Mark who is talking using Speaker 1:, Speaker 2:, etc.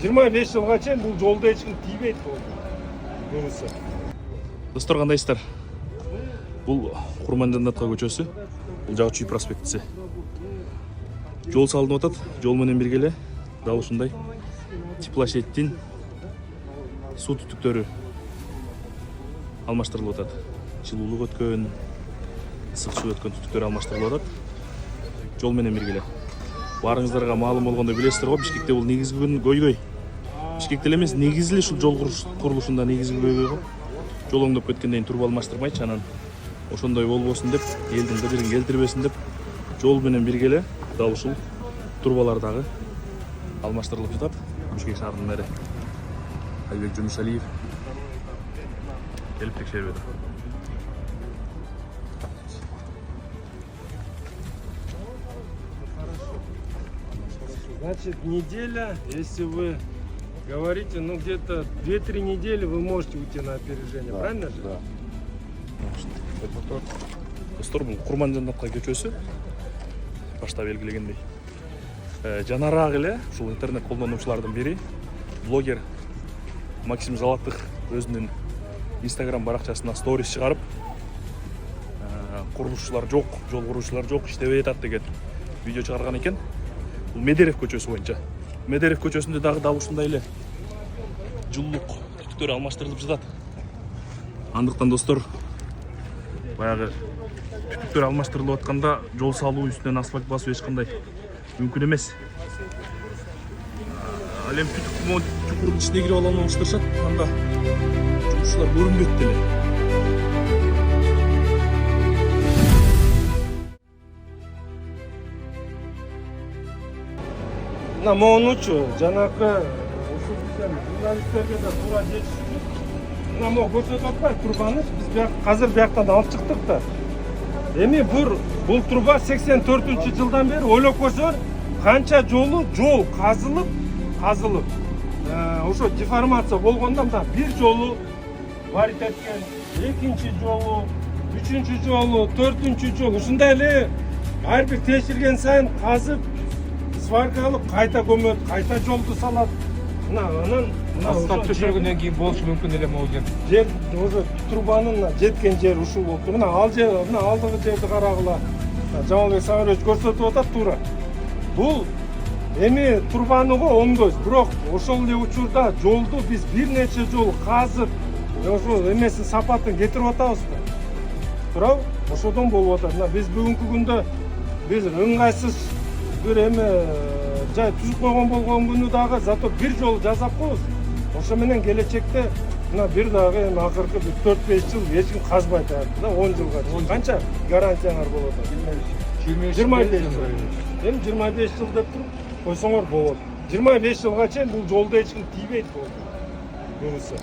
Speaker 1: 25 жылға чейин бул жолдо эч ким тийбейт болду. Көрүсө.
Speaker 2: Достор, кандайсыздар? Бул Курманжан атка көчөсү. Бул жагы Чүй проспектиси. Жол салынып атат. Жол менен бирге эле дал ушундай теплосеттин суу түтүктөрү алмаштырылып атат. Жылуулук өткөн, ысык суу өткөн түтүктөр алмаштырылып атат. Жол менен бирге эле. Барыңыздарга маалым болгондой билесиздер го, Бишкекте бул негизги көйгөй. Бишкекте эле эмес, негизи эле ушул жол курулушунда негизги көйгөй го. Жол оңдоп кеткенден кийин турба алмаштырмайчы, анан ошондой болбосун деп, элдин кыдырын келтирбесин деп, жол менен бирге эле дал ушул турбалар дагы алмаштырылып жатат. Бишкек шаарынын мэри Айбек Жунусалиев келип текшерип атат.
Speaker 1: Значит, неделя, если вы говорите, ну где-то 2-3 недели вы можете уйти на опережение, да, правильно же?
Speaker 3: Да.
Speaker 2: Достор, бул Курманжан атка көчөсү. Башта белгилегендей. Жанараак эле ушул интернет колдонуучулардын бири, блогер Максим Золотых өзүнүн Instagram баракчасына сторис чыгарып, курулушчулар жок, жол куруучулар жок, иштебей атат деген видео чыгарган экен. Бул Медерев көчөсү боюнча. Медерев көчөсүндө дагы дал ушундай эле жылуулук түтүктөр алмаштырылып жатат. Андыктан достор, баягы түтүктөр алмаштырылып атканда жол салуу үстүнөн асфальт басуу эч кандай мүмкүн эмес. Ал эми түтүк чукурдун ичине кирип ала алмаштырышат, анда жумушчулар көрүнбөйт деле.
Speaker 1: Мына могунучу жанакы ушул бизден журналисттерге да туура жетишти. Мына могу көрсөтүп атпайбы турбаны? Биз азыр бияктан алып чыктык да. Эми бул труба 84-жылдан бери ойлоп көрсөңөр, канча жол казылып, ошо деформация болгондо мына бир жолу варит эткен, экинчи жолу, үчүнчү жолу, төртүнчү жолу ушундай эле ар бир тешилген сайын казып, сварка алып, кайта көмөт, кайта жолду салат. Анан
Speaker 3: Асфальт төшөлгөндөн кийин болушу мүмкүн эле могу жер.
Speaker 1: Жер уже трубанын жеткен жер ушул болуп. Мына ал жер, мына алдыгы жерди карагыла. Жамалбек Самарович көрсөтүп атат туура. Бул эми турбаны го оңдойбуз, бирок ошол эле учурда жолду биз бир нече жол казып, ошол эмесин сапатын кетирип атабыз да. Туурабы? Ошодон болуп атат. Мына биз бүгүнкү күндө биз ыңгайсыз бир эме жай түзүп койгон болгон күнү дагы зато бир жол жасап коебуз. Ошо менен келечекте мына бир дагы эми акыркы 4-5 жыл эч ким казбайт да, 10 жылга. Канча гарантияңар болот? 25 жыл. Эми 25 жыл деп туруп койсоңор болот. 25 жылга чейин бул жолдо эч ким тийбейт болду. Көрүсө.